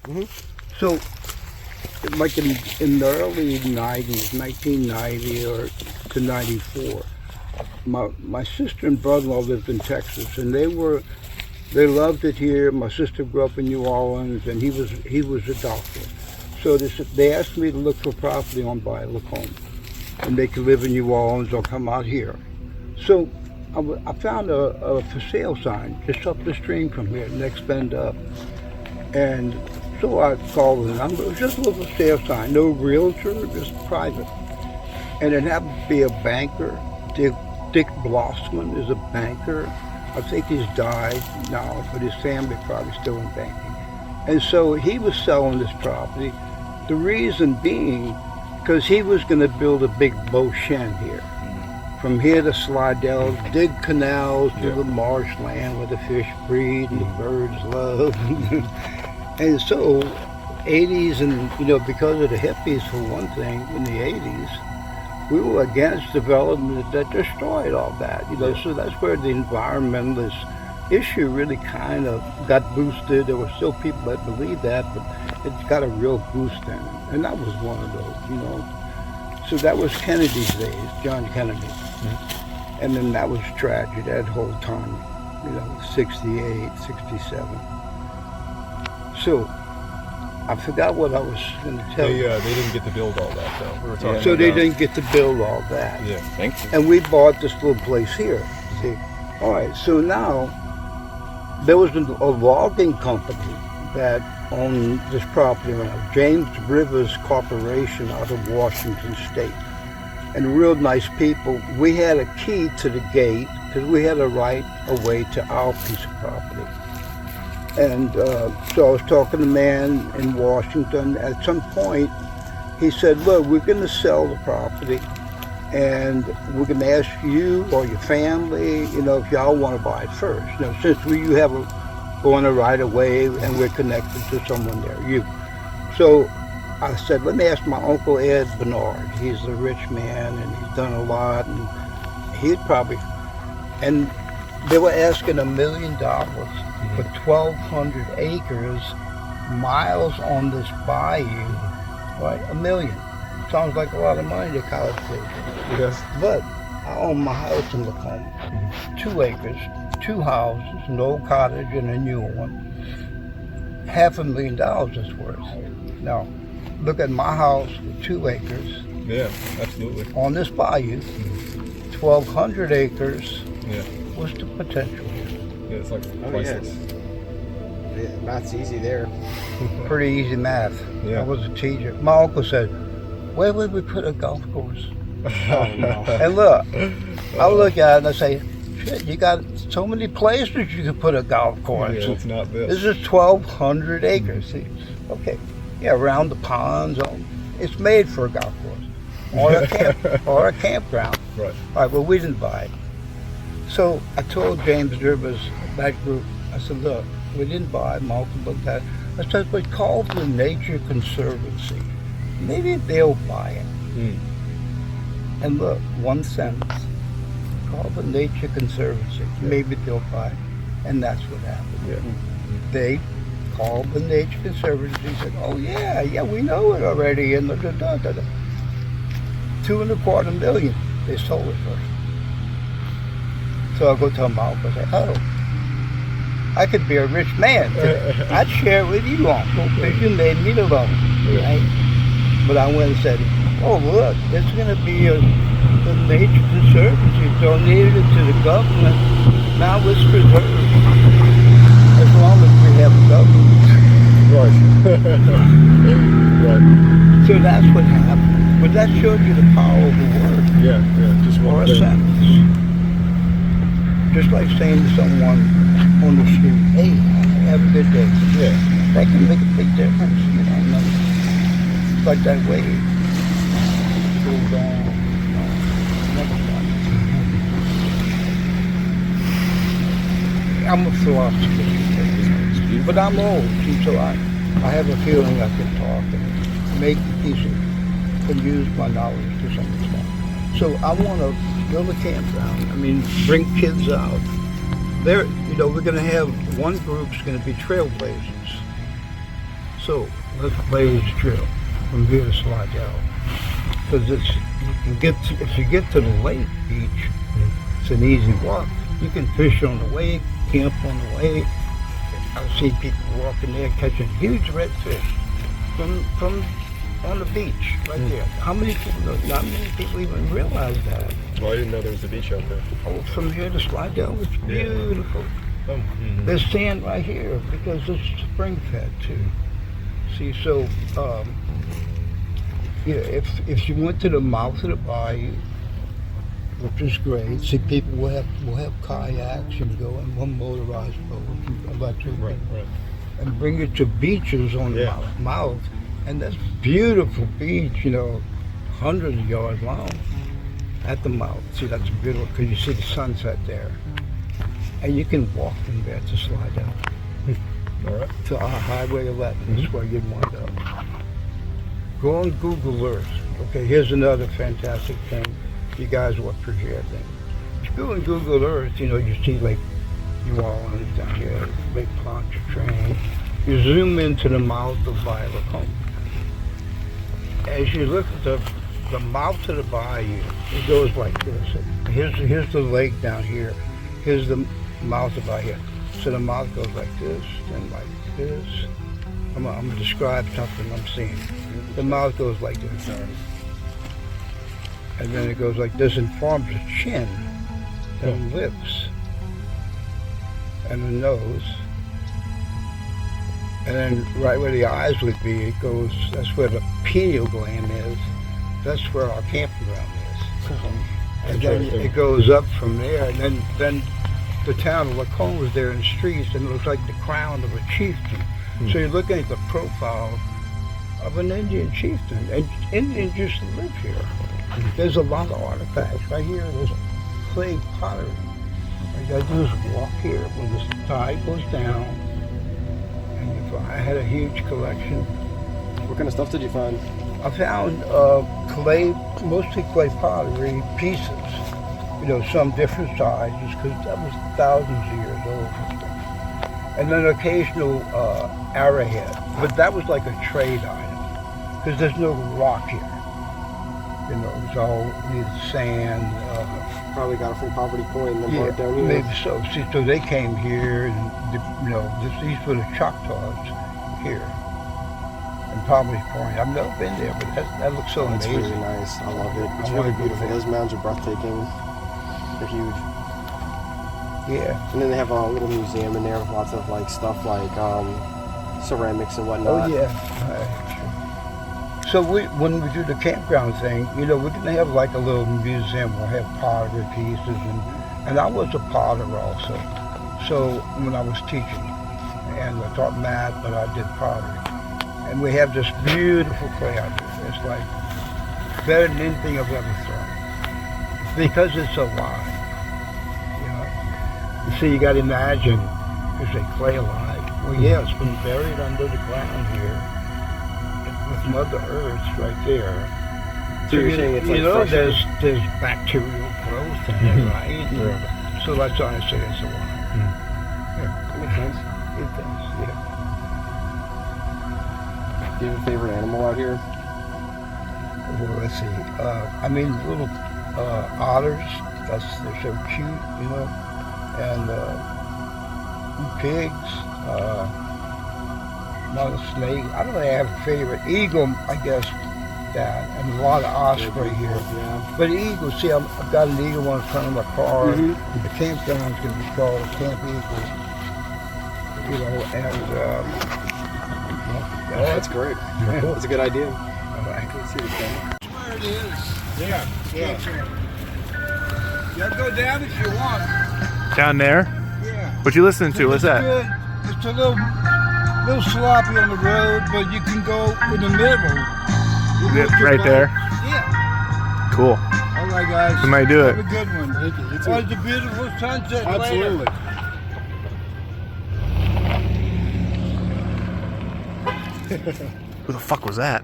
Mm-hmm. So, like in the early 90s, 1990 or to 94, my sister and brother-in-law lived in Texas, and they loved it here. My sister grew up in New Orleans, and he was a doctor. So they asked me to look for property owned by Lacombe, and they could live in New Orleans or come out here. So I found a for sale sign just up the stream from here, next bend up. And so I called the number. It was just a little for sale sign, no realtor, just private. And it happened to be a banker. Dick Blossman is a banker. I think he's died now, but his family probably still in banking. And so he was selling this property. The reason being, because he was going to build a big boat shed here. From here to Slidell, dig canals through the marshland where the fish breed and the birds love. And so, 80s and, because of the hippies for one thing, in the 80s, we were against development that destroyed all that, so that's where the environmentalist issue really kind of got boosted. There were still people that believed that, but it got a real boost in it. And that was one of those, So that was Kennedy's days, John Kennedy. Mm-hmm. And then that was tragic, that whole time, 68, 67. So, I forgot what I was going to tell you. They didn't get to build all that, though. We were talking so they didn't get to build all that. Yeah, thank you. And we bought this little place here. See, all right. So now there was a logging company that owned this property around James Rivers Corporation out of Washington State, and real nice people. We had a key to the gate because we had a right of way to our piece of property. And so I was talking to a man in Washington. At some point, he said, look, we're going to sell the property, and we're going to ask you or your family, if y'all want to buy it first. Since you have going a right of way and we're connected to someone there, you. So I said, let me ask my Uncle Ed Bernard. He's a rich man, and he's done a lot, and he'd probably, and they were asking $1 million for 1,200 acres, miles on this bayou, right? $1 million. Sounds like a lot of money to college kids. Yes. But I own my house in Lacombe, 2 acres, 2 houses, an old cottage and a new one. $500,000 is worth. Now, look at my house with 2 acres. Yeah, absolutely. On this bayou, 1,200 acres. Yeah. What's the potential here? Yeah, it's like priceless. Yeah, math's easy there. Pretty easy math. Yeah. I was a teacher. My uncle said, where would we put a golf course? Oh, no. And look, I look at it and I say, shit, you got so many places you could put a golf course. Yeah, it's not this. This is 1,200 acres. See? Okay. Yeah, around the ponds. It's made for a golf course. Or a campground. Right. All right, well, we didn't buy it. So I told James Rivers, that group, I said, look, we didn't buy multiple that. I said, we called the Nature Conservancy. Maybe they'll buy it. Mm. And look, one sentence. Call the Nature Conservancy. Maybe they'll buy it. And that's what happened. Yeah. They called the Nature Conservancy and said, oh yeah, we know it already. And $2.25 million. They sold it first. So I go tell my uncle, I say, oh, I could be a rich man today. I'd share it with you, Uncle, because you made me the loan, right? But I went and said, oh, look, it's going to be the Nature Conservancy donated it to the government. Now it's preserved. As long as we have a government. Right. Right. So that's what happened. But that shows you the power of the word. Yeah, just one Or a thing. sentence. Just like saying to someone on the street, hey, have a good day. Yeah. That can make a big difference, It's like that wave. Goes on, never stops. I'm a philosopher, but I'm old, so I have a feeling I can talk and make decent and use my knowledge to some extent. So I want to build a campground. Bring kids out. We're going to have one group's going to be trailblazers. So So let's blaze the trail from here to Slidell. Because if you get to the lake beach, it's an easy walk. You can fish on the lake, camp on the lake. I've seen people walking there catching huge redfish from on the beach right there. How many people? Not many people even realize that. Well, I didn't know there was a beach out there. Oh, from here to Slidell, it's beautiful. There's sand right here because it's spring fed too. See, so yeah, if you went to the mouth of the bayou, which is great. See, people will have kayaks. You can go in one motorized boat, electric, Right. and bring it to beaches on the mouth. And that's beautiful beach, hundreds of yards long at the mouth. See, that's beautiful because you see the sunset there. And you can walk from there to Slidell. All right. To our Highway 11 is where you'd want to go. Go on Google Earth. Okay, here's another fantastic thing. You guys will appreciate things. If you go on Google Earth, you see Lake New Orleans down here, Lake Pontchartrain. You zoom into the mouth of Bayou. As you look at the mouth of the bayou, it goes like this. Here's the lake down here. Here's the mouth of the bayou. So the mouth goes like this and like this. I'm gonna describe something I'm seeing. The mouth goes like this. And then it goes like this and forms a chin and lips and a nose. And then right where the eyes would be, it goes, that's where the pineal gland is. That's where our campground is. And then it goes up from there, and then the town of Lacombe was there in the streets, and it looks like the crown of a chieftain. So you're looking at the profile of an Indian chieftain, and Indians used to live here. There's a lot of artifacts. Right here, there's clay pottery. All you gotta do is walk here when the tide goes down. I had a huge collection. What kind of stuff did you find? I found clay, mostly clay pottery pieces. Some different sizes because that was thousands of years old. And then occasional arrowhead, but that was like a trade item because there's no rock here. It's all sand. Probably got it from Poverty Point and then brought it down here. Maybe so. See, so they came here, and these were the Choctaws here in Poverty Point. I've never been there, but that looks so It's amazing. really nice. I love it. It's I really wanna go beautiful. there. Those mounds are breathtaking. They're huge. Yeah. And then they have a little museum in there with lots of stuff like ceramics and whatnot. Oh yeah. So when we do the campground thing, we're gonna have like a little museum. We'll have pottery pieces, and I was a potter also. So when I was teaching, and I taught math, but I did pottery, and we have this beautiful clay out here. It's like better than anything I've ever thrown because it's so alive. You see, you got to imagine, is a clay alive? Well, yeah, it's been buried under the ground here with Mother Earth right there. So you're saying it's fresh? there's bacterial growth in it, right? So that's why I say it's alive. That makes sense. It does, yeah. Do you have a favorite animal out here? Well, let's see. Little otters. They're so cute, and pigs. A lot of snakes. I don't really have a favorite. Eagle, I guess, that, and a lot of osprey here. Yeah. But eagle, see, I've got an eagle on the front of my car. The campground's going to be called Camp Eagle. And Oh, that's great. That's a good idea. All right. Let's see the camera. That's where it is. Yeah. You can go down if you want. Down there? Yeah. What you listening to? What's that? Good. It's a little sloppy on the road, but you can go in the middle. Right there? Yeah. Cool. All right, guys. We might do it. Have a good one. Thank you. You too. Oh, it's a beautiful sunset. Absolutely. Later. Who the fuck was that?